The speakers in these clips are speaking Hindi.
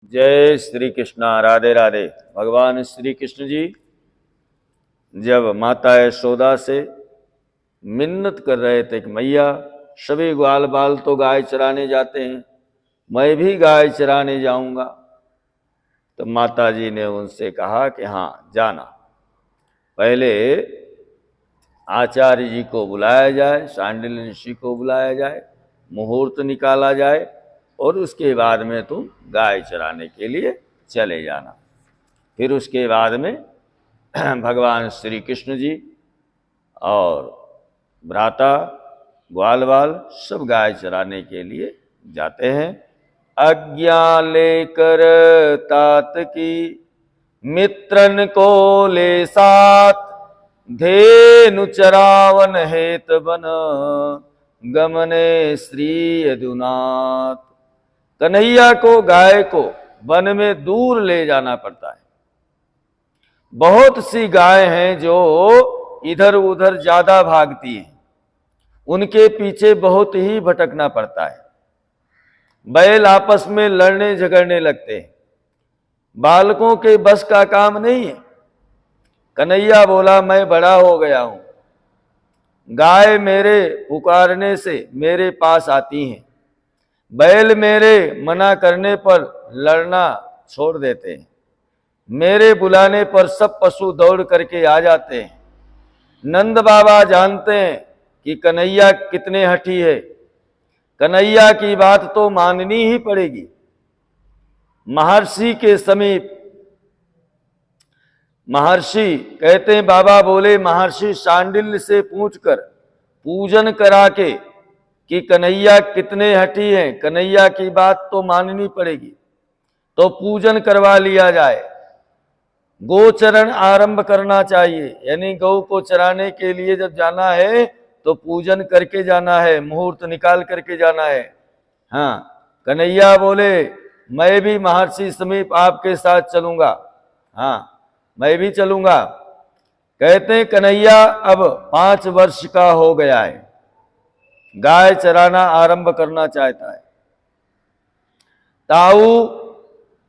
जय श्री कृष्णा। राधे राधे। भगवान श्री कृष्ण जी जब माता यशोदा से मिन्नत कर रहे थे कि मैया सभी ग्वाल बाल तो गाय चराने जाते हैं, मैं भी गाय चराने जाऊंगा, तो माता जी ने उनसे कहा कि हाँ जाना। पहले आचार्य जी को बुलाया जाए, सांडिल्य ऋषि को बुलाया जाए, मुहूर्त निकाला जाए और उसके बाद में तुम गाय चराने के लिए चले जाना। फिर उसके बाद में भगवान श्री कृष्ण जी और भ्राता ग्वाल बाल सब गाय चराने के लिए जाते हैं। आज्ञा लेकर तात की मित्रन को ले साथ, धेनु चरावन हेत बन गमने श्री यदुनाथ। कन्हैया को गाय को वन में दूर ले जाना पड़ता है। बहुत सी गाय हैं जो इधर उधर ज्यादा भागती हैं, उनके पीछे बहुत ही भटकना पड़ता है। बैल आपस में लड़ने झगड़ने लगते हैं, बालकों के बस का काम नहीं है। कन्हैया बोला मैं बड़ा हो गया हूं, गाय मेरे पुकारने से मेरे पास आती हैं, बैल मेरे मना करने पर लड़ना छोड़ देते हैं, मेरे बुलाने पर सब पशु दौड़ करके आ जाते हैं। नंद बाबा जानते हैं कि कन्हैया कितने हठी है, कन्हैया की बात तो माननी ही पड़ेगी। महर्षि के समीप महर्षि कहते हैं, बाबा बोले महर्षि शांडिल्य से पूछकर पूजन करा के कि कन्हैया कितने हठी हैं, कन्हैया की बात तो माननी पड़ेगी, तो पूजन करवा लिया जाए। गोचरण आरंभ करना चाहिए, यानी गौ को चराने के लिए जब जाना है तो पूजन करके जाना है, मुहूर्त निकाल करके जाना है। हाँ, कन्हैया बोले मैं भी महर्षि समीप आपके साथ चलूंगा। हाँ, मैं भी चलूंगा। कहते हैं कन्हैया अब 5 वर्ष का हो गया है, गाय चराना आरंभ करना चाहता है। ताऊ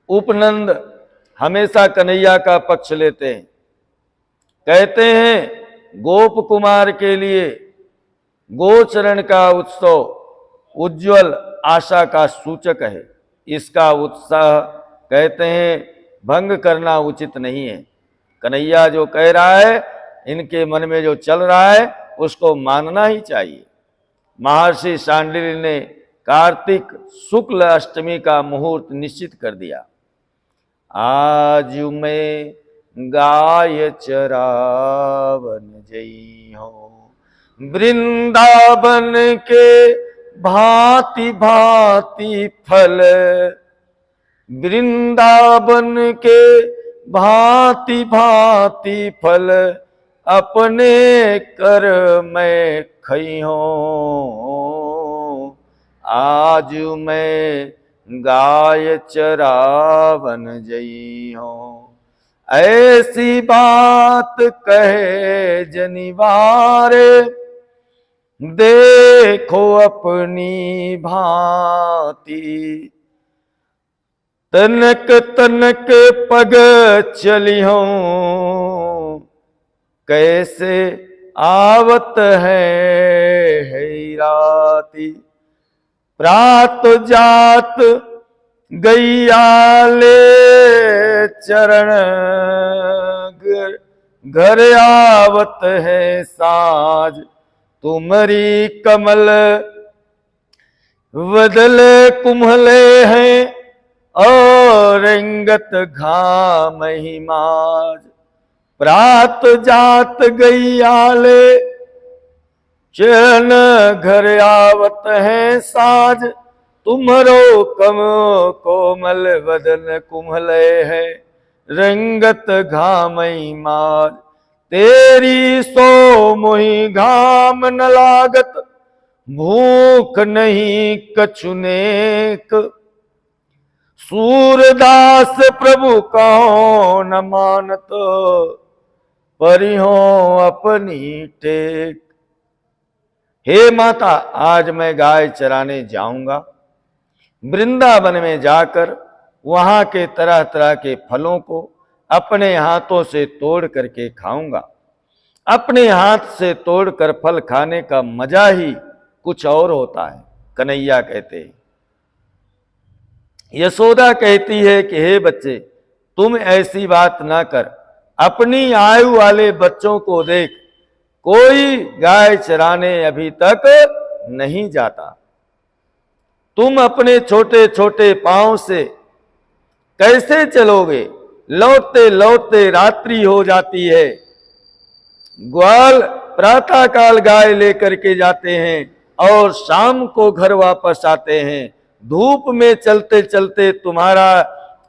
उपनंद हमेशा कन्हैया का पक्ष लेते हैं, कहते हैं गोप कुमार के लिए गोचरण का उत्सव उज्जवल आशा का सूचक है, इसका उत्साह कहते हैं भंग करना उचित नहीं है। कन्हैया जो कह रहा है, इनके मन में जो चल रहा है उसको मानना ही चाहिए। महर्षि शांडिल्य ने कार्तिक शुक्ल अष्टमी का मुहूर्त निश्चित कर दिया। आज मैं गाय चरावन जई हो, वृंदावन के भांति भांति फल, वृंदावन के भांति भांति फल अपने कर मैं खई हूं। आज मैं गाय चरावन जई हूं। ऐसी बात कहे जनिवारे, देखो अपनी भांति। तनक तनक पग चली हूं, कैसे आवत है राती। प्रात जात गैया ले चरण, घर आवत है साज। तुम्हारी कमल बदल कुम्हले हैं, और रंगत घाम ही माज। प्रात जात गैयाले चरण, घर आवत है साज। तुम्हारो कम कोमल बदन कुम्हले है, रंगत घाम ही माज। तेरी सो मोहि घाम न लागत, भूख नहीं कछु नेक। सूरदास प्रभु कहो न मानत, परिहो अपनी टेक। हे माता, आज मैं गाय चराने जाऊंगा, वृंदावन में जाकर वहां के तरह तरह के फलों को अपने हाथों से तोड़ करके खाऊंगा। अपने हाथ से तोड़कर फल खाने का मजा ही कुछ और होता है, कन्हैया कहते हैं। यशोदा कहती है कि हे बच्चे, तुम ऐसी बात ना कर, अपनी आयु वाले बच्चों को देख, कोई गाय चराने अभी तक नहीं जाता। तुम अपने छोटे छोटे पांव से कैसे चलोगे? लौटते लौटते रात्रि हो जाती है। ग्वाल प्रातः काल गाय लेकर के जाते हैं और शाम को घर वापस आते हैं। धूप में चलते चलते तुम्हारा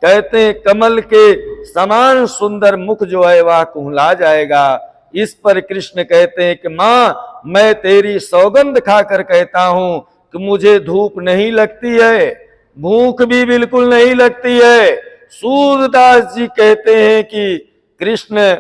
कहते हैं कमल के समान सुंदर मुख जो है वह कुंहला जाएगा। इस पर कृष्ण कहते हैं कि मां, मैं तेरी सौगंध खाकर कहता हूं कि मुझे धूप नहीं लगती है, भूख भी बिल्कुल नहीं लगती है। सूरदास जी कहते हैं कि कृष्ण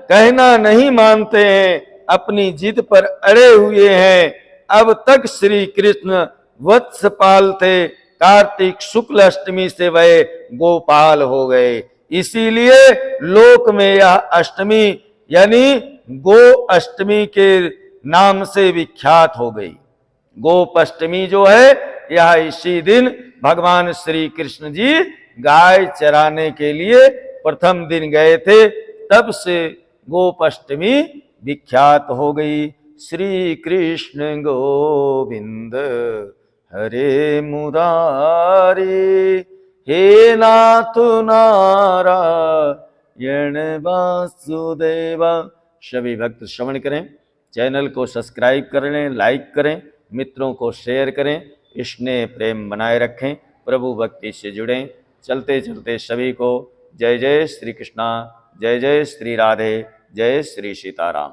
कहना नहीं मानते हैं, अपनी जिद पर अड़े हुए हैं। अब तक श्री कृष्ण वत्सपाल थे, कार्तिक शुक्ल अष्टमी से वह गोपाल हो गए। इसीलिए लोक में यह अष्टमी यानी गो अष्टमी के नाम से विख्यात हो गई। गोपाष्टमी जो है यह इसी दिन भगवान श्री कृष्ण जी गाय चराने के लिए प्रथम दिन गए थे, तब से गोपाष्टमी विख्यात हो गई। श्री कृष्ण गोविंद हरे मुरारी, हे नाथ नारायण वासुदेव। सभी भक्त श्रवण करें, चैनल को सब्सक्राइब कर लें, लाइक करें, मित्रों को शेयर करें, स्नेह प्रेम बनाए रखें, प्रभु भक्ति से जुड़ें। चलते चलते सभी को जय जय श्री कृष्णा, जय जय श्री राधे, जय श्री सीताराम।